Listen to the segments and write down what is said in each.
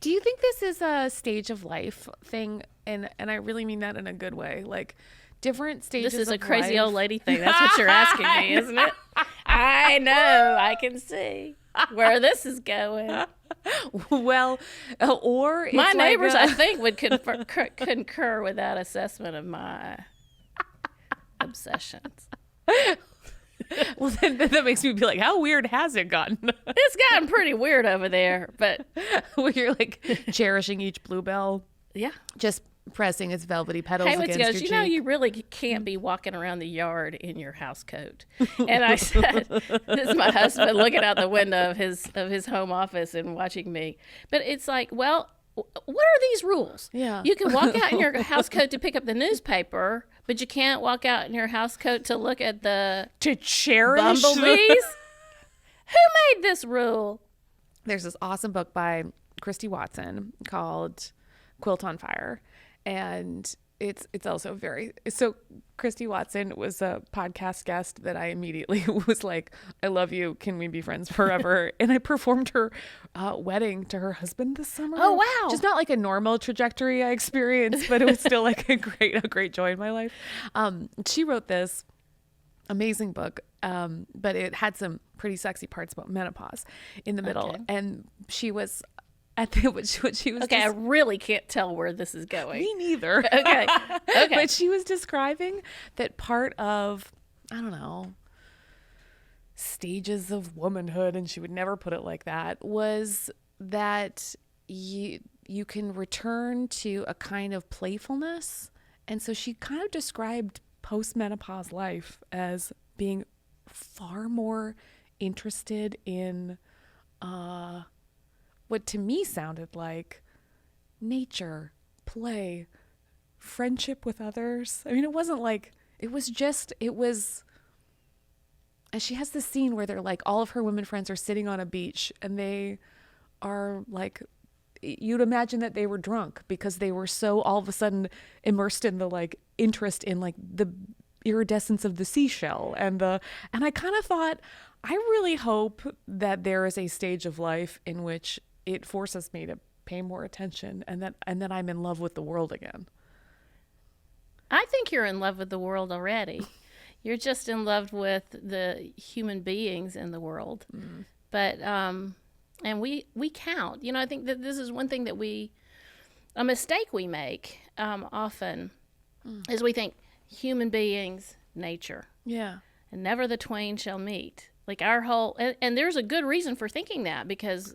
Do you think this is a stage of life thing? And I really mean that in a good way. Like different stages This is of a crazy life. old lady thing. That's what you're asking me, isn't it? I know. I can see where this is going. Well, or it's My neighbors, like I think, would concur with that assessment of my obsessions. well, then that makes me be like, how weird has it gotten? It's gotten pretty weird over there, but Where you're like cherishing each bluebell, yeah. just pressing its velvety petals Hey, what's against goes, your you know, cheek. you really can't be walking around the yard in your house coat. And I said, this is my husband looking out the window of his home office and watching me. But it's like, well, what are these rules? Yeah. You can walk out in your house coat to pick up the newspaper, but you can't walk out in your house coat to look at the To cherish bumblebees. Who made this rule? There's this awesome book by Christy Watson called Quilt on Fire. And it's also so Christy Watson was a podcast guest that I immediately was like, I love you. Can we be friends forever? And I performed her wedding to her husband this summer. Oh, wow. Just not like a normal trajectory I experienced, but it was still like a great joy in my life. She wrote this amazing book, but it had some pretty sexy parts about menopause in the middle. Okay. And she was at the what she was Okay, I really can't tell where this is going. me neither. Okay. Okay. But she was describing that part of, I don't know, stages of womanhood, and she would never put it like that, was that you can return to a kind of playfulness. And so she kind of described postmenopause life as being far more interested in what to me sounded like nature, play, friendship with others. I mean, it wasn't like, it was, and she has this scene where they're like, all of her women friends are sitting on a beach and they are like, you'd imagine that they were drunk because they were so all of a sudden immersed in the like interest in like the iridescence of the seashell and I kind of thought, I really hope that there is a stage of life in which it forces me to pay more attention and that I'm in love with the world again. I think you're in love with the world already. You're just in love with the human beings in the world. Mm. But and we count. You know, I think that this is one thing that a mistake we make often is we think human beings, nature. Yeah. And never the twain shall meet. Like our whole, and there's a good reason for thinking that because,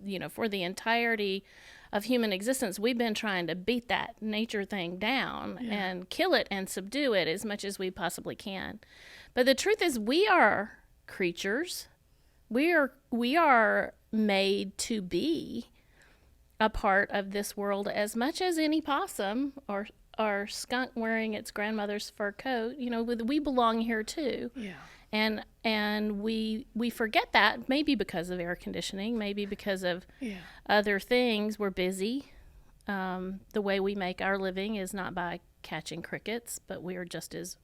you know, for the entirety of human existence, we've been trying to beat that nature thing down and kill it and subdue it as much as we possibly can. But the truth is we are creatures. We are made to be a part of this world as much as any possum or skunk wearing its grandmother's fur coat. You know, we belong here too. Yeah. And we forget that, maybe because of air conditioning, maybe because of other things. We're busy. The way we make our living is not by catching crickets, but we are just as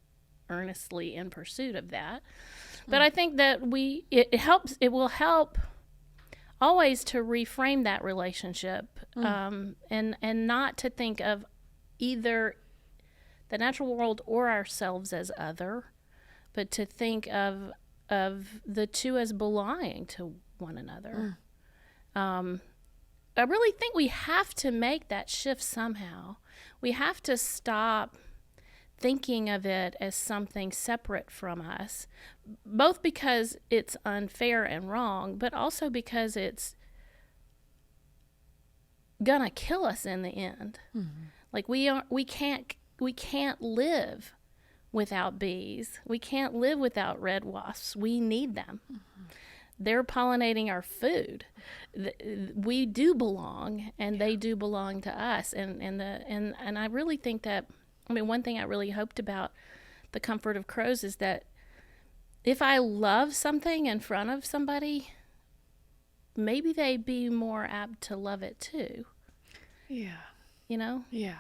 earnestly in pursuit of that. But I think that it will help always to reframe that relationship and not to think of either the natural world or ourselves as other, but to think of the two as belonging to one another. I really think we have to make that shift somehow. We have to stop thinking of it as something separate from us, both because it's unfair and wrong, but also because it's gonna kill us in the end. Mm-hmm. Like we can't live without bees. We can't live without red wasps. We need them. Mm-hmm. They're pollinating our food. We do belong, and they do belong to us. And I really think that, I mean, one thing I really hoped about the comfort of crows is that if I love something in front of somebody, maybe they'd be more apt to love it too. Yeah. You know? Yeah.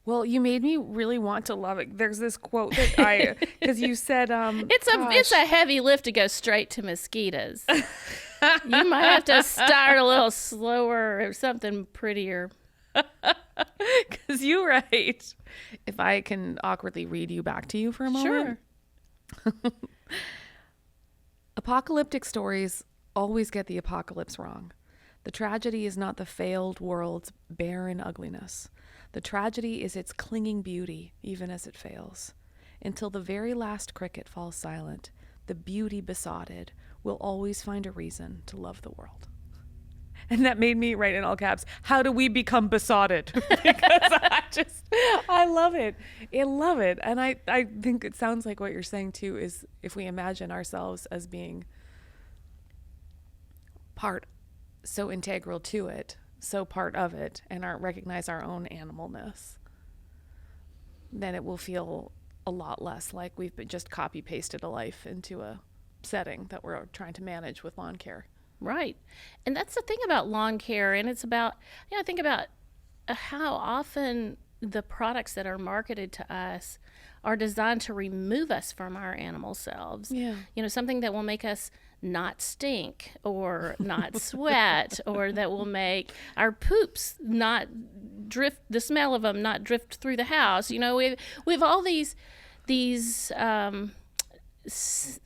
Well, you made me really want to love it. There's this quote that because you said, it's a heavy lift to go straight to mosquitoes. You might have to start a little slower or something prettier. Because you're right. If I can awkwardly read you back to you for a moment. Sure. Apocalyptic stories always get the apocalypse wrong. The tragedy is not the failed world's barren ugliness. The tragedy is its clinging beauty, even as it fails. Until the very last cricket falls silent, the beauty besotted will always find a reason to love the world. And that made me write in all caps, how do we become besotted? Because I love it. I love it. And I think it sounds like what you're saying too is if we imagine ourselves as being part so integral to it, so part of it, and recognize our own animalness, then it will feel a lot less like we've just copy pasted a life into a setting that we're trying to manage with lawn care. Right. And that's the thing about lawn care. And it's about, I think about how often the products that are marketed to us are designed to remove us from our animal selves. Yeah. Something that will make us not stink or not sweat, or that will make our poops not drift, the smell of them not drift through the house. We have all these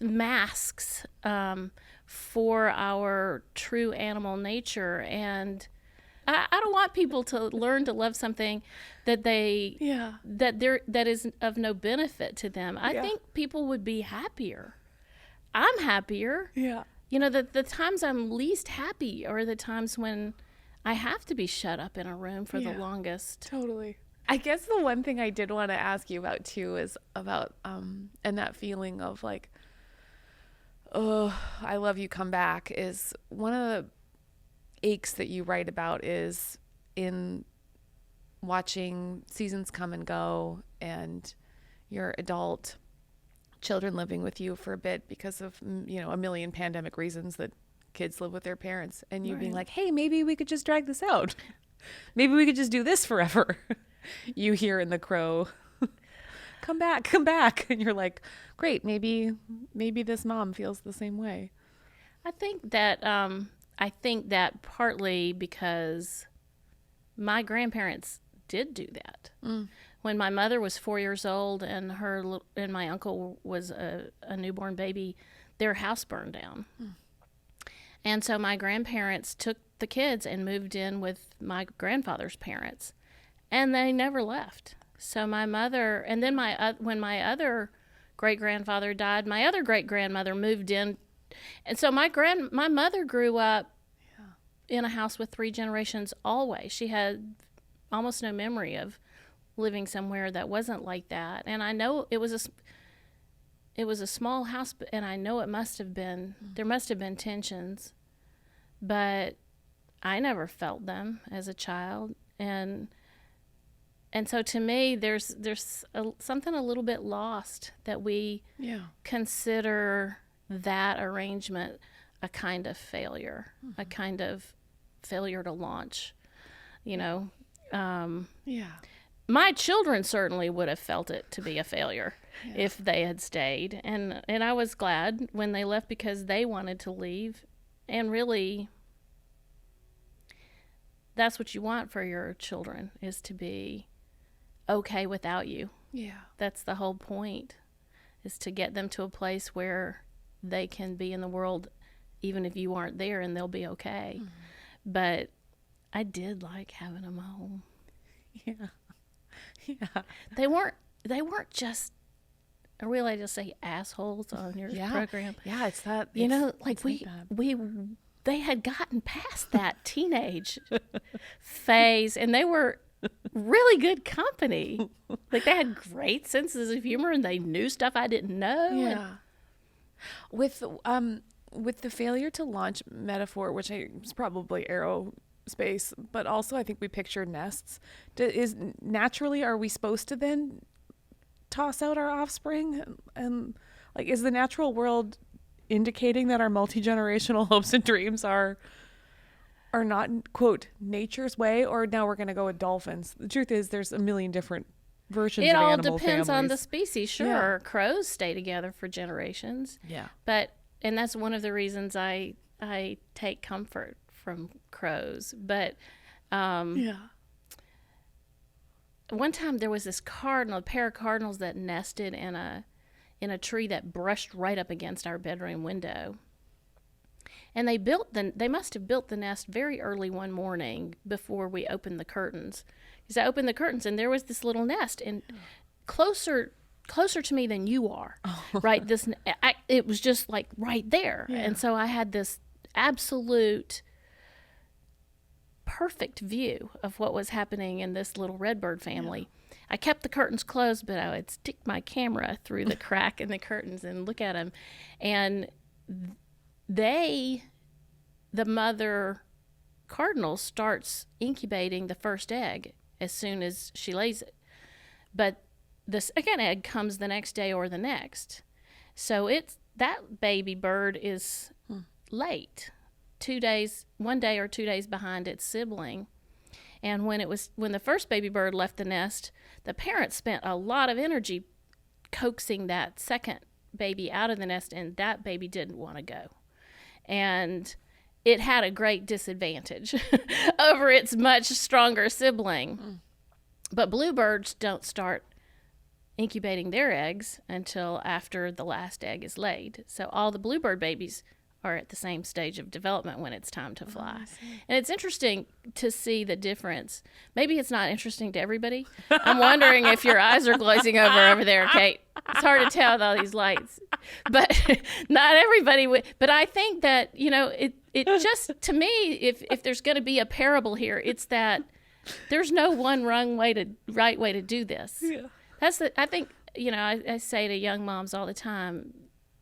masks for our true animal nature, and I don't want people to learn to love something that that is of no benefit to them. I think people would be happier. I'm happier. Yeah. The times I'm least happy are the times when I have to be shut up in a room for the longest. Totally. I guess the one thing I did want to ask you about too is about and that feeling of like, oh, I love you, come back, is one of the aches that you write about is in watching seasons come and go and your adult children living with you for a bit because of, a million pandemic reasons that kids live with their parents, and you being like, hey, maybe we could just drag this out. Maybe we could just do this forever. You hear in the crow, come back. And you're like, great, maybe this mom feels the same way. I think that partly because my grandparents did do that. When my mother was 4 years old and my uncle was a newborn baby, their house burned down. And so my grandparents took the kids and moved in with my grandfather's parents, and they never left. So my mother, and then when my other great-grandfather died, my other great-grandmother moved in. And so my mother grew up in a house with 3 generations always. She had almost no memory of living somewhere that wasn't like that. And I know it was a small house, and I know there must have been tensions, but I never felt them as a child. And so to me, there's something a little bit lost that we consider that arrangement a kind of failure, a kind of failure to launch, My children certainly would have felt it to be a failure if they had stayed. And I was glad when they left because they wanted to leave. And really, that's what you want for your children, is to be okay without you. Yeah. That's the whole point, is to get them to a place where they can be in the world even if you aren't there, and they'll be okay. But I did like having them home. Yeah. They weren't just, I really just say assholes on your program. Yeah, it's that. They had gotten past that teenage phase, and they were really good company. Like, they had great senses of humor, and they knew stuff I didn't know. Yeah. With the failure to launch metaphor, which is probably aerospace, but also I think we picture nests. Are we supposed to then toss out our offspring? And like, is the natural world indicating that our multi-generational hopes and dreams are not, quote, nature's way? Or now we're going to go with dolphins? The truth is there's a million different versions of animal families. It all depends on the species. Sure. Crows stay together for generations. Yeah. And that's one of the reasons I I take comfort from crows. But Yeah. one time there was this cardinal, a pair of cardinals that nested in a tree that brushed right up against our bedroom window. And they must have built the nest very early one morning before we opened the curtains. Because I opened the curtains and there was this little nest, and closer to me than you are, right? It was just like right there. Yeah. And so I had this absolute perfect view of what was happening in this little redbird family. Yeah. I kept the curtains closed, but I would stick my camera through the crack in the curtains and look at them. And the mother cardinal starts incubating the first egg as soon as she lays it. But the second egg comes the next day or the next. So that baby bird is late. 1 day or 2 days behind its sibling. And when the first baby bird left the nest, the parents spent a lot of energy coaxing that second baby out of the nest, and that baby didn't want to go. And it had a great disadvantage over its much stronger sibling. But bluebirds don't start incubating their eggs until after the last egg is laid. So all the bluebird babies are at the same stage of development when it's time to fly. And it's interesting to see the difference. Maybe it's not interesting to everybody. I'm wondering if your eyes are glazing over there, Kate. It's hard to tell with all these lights. But not everybody would. But I think that, it just, to me, if there's going to be a parable here, it's that there's no one right way to do this. Yeah. I think, I say to young moms all the time,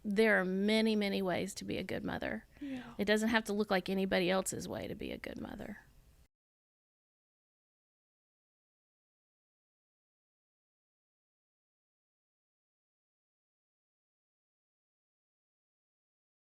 there are many, many ways to be a good mother. Yeah. It doesn't have to look like anybody else's way to be a good mother.